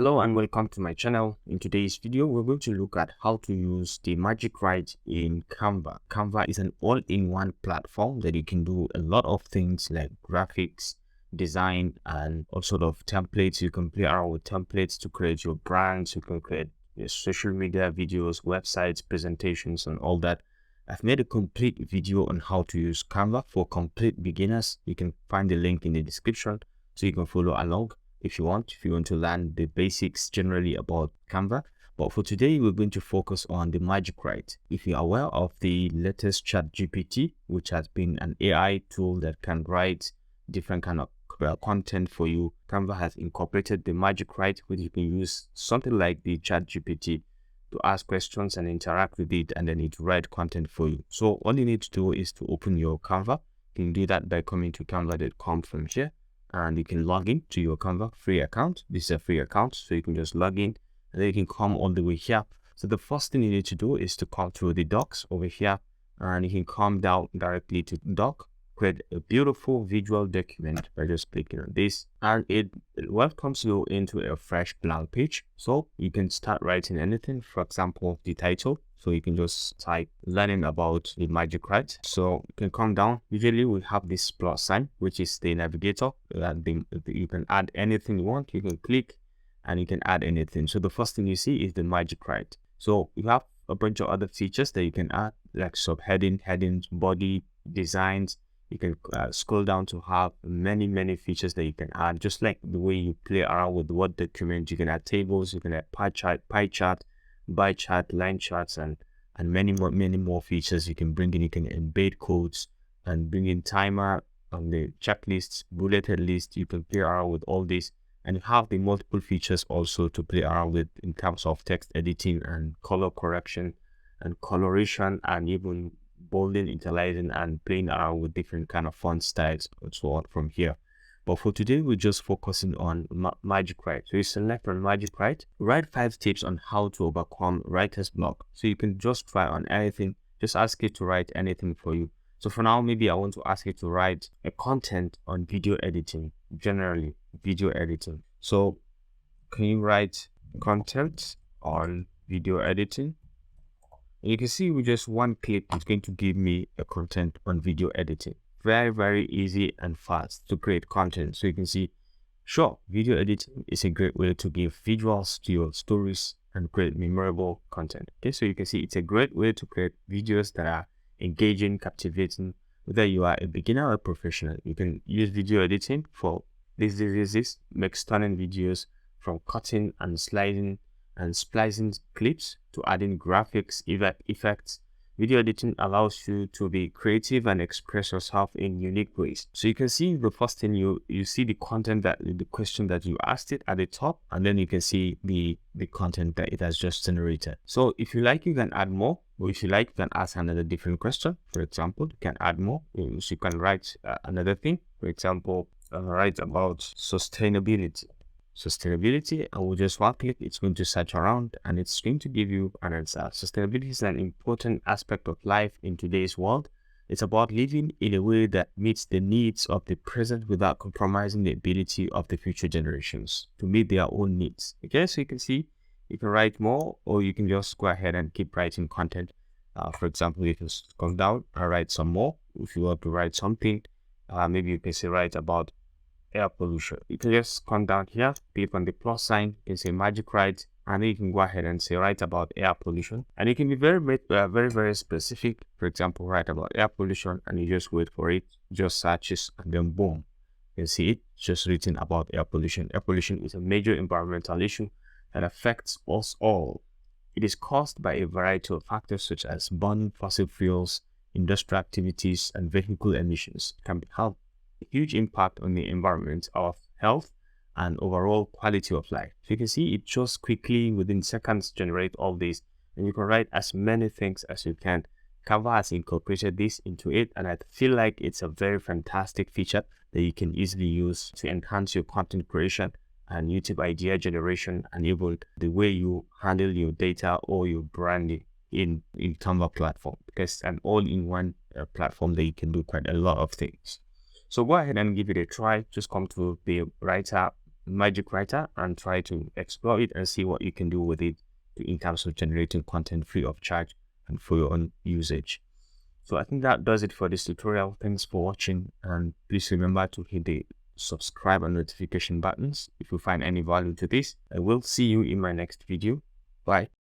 Hello and welcome to my channel. In today's video, we're going to look at how to use the Magic Write in Canva. Canva is an all-in-one platform that you can do a lot of things like graphics, design, and all sort of templates. You can play around with templates to create your brands. You can create your social media videos, websites, presentations, and all that. I've made a complete video on how to use Canva for complete beginners. You can find the link in the description so you can follow along if you want to learn the basics generally about Canva. But for today, we're going to focus on the Magic Write. If you're aware of the latest ChatGPT, which has been an AI tool that can write different kind of content for you, Canva has incorporated the Magic Write, which you can use something like the ChatGPT to ask questions and interact with it, and then it write content for you. So all you need to do is to open your Canva. You can do that by coming to canva.com from here, and you can log in to your Canva free account. This is a free account, so you can just log in and then you can come all the way here. So the first thing you need to do is to come to the docs over here, and you can come down directly to doc, create a beautiful visual document by just clicking on this, and it welcomes you into a fresh blank page. So you can start writing anything, for example, the title. So you can just type learning about the Magic Write. So you can come down. Usually we have this plus sign, which is the navigator. You can add anything you want. You can click and you can add anything. So the first thing you see is the Magic Write. So you have a bunch of other features that you can add, like subheading, headings, body, designs. You can scroll down to have many features that you can add, just like the way you play around with Word document. You can add tables, you can add pie chart, bar chart, line charts, and many more features you can bring in. You can embed codes and bring in timer on the checklists, bulleted list. You can play around with all this, and you have the multiple features also to play around with in terms of text editing and color correction and coloration, and even bolding, italicizing, and playing around with different kind of font styles and so on from here. But for today, we're just focusing on Magic Write. So you select on Magic Write, write 5 tips on how to overcome writer's block. So you can just try on anything, just ask it to write anything for you. So for now, maybe I want to ask it to write a content on video editing, generally video editing. So can you write content on video editing? And you can see with just one click, it's going to give me a content on video editing. Very easy and fast to create content. So you can see, sure, video editing is a great way to give visuals to your stories and create memorable content. Okay, so you can see it's a great way to create videos that are engaging, captivating, whether you are a beginner or a professional. You can use video editing for this, make stunning videos, from cutting and sliding and splicing clips to adding graphics, effects. Video editing allows you to be creative and express yourself in unique ways. So you can see the first thing, you see the content, that the question that you asked it at the top, and then you can see the content that it has just generated. So if you like, you can add more, or if you like, you can ask another different question. For example, you can add more. So you can write another thing. For example, write about sustainability, and with just one click, it's going to search around and it's going to give you an answer. Sustainability is an important aspect of life in today's world. It's about living in a way that meets the needs of the present without compromising the ability of the future generations to meet their own needs. Okay, so you can see you can write more, or you can just go ahead and keep writing content. For example, you can come down and write some more. If you want to write something, maybe you can say write about air pollution. You can just come down here, click on the plus sign, you can say Magic Write, and then you can go ahead and say write about air pollution. And you can be very specific. For example, write about air pollution, and you just wait for it, just searches, and then boom, you can see it just written about air pollution. Air pollution is a major environmental issue that affects us all. It is caused by a variety of factors such as burning fossil fuels, industrial activities, and vehicle emissions. It can have a huge impact on the environment, our health, and overall quality of life. So you can see it just quickly within seconds generate all this, and you can write as many things as you can. Canva has incorporated this into it, and I feel like it's a very fantastic feature that you can easily use to enhance your content creation and YouTube idea generation, and even the way you handle your data or your branding in Canva platform, because it's an all-in-one platform that you can do quite a lot of things. So go ahead and give it a try. Just come to the writer Magic Writer and try to explore it and see what you can do with it in terms of generating content free of charge and for your own usage. So I think that does it for this tutorial. Thanks for watching, and please remember to hit the subscribe and notification buttons if you find any value to this. I will see you in my next video. Bye.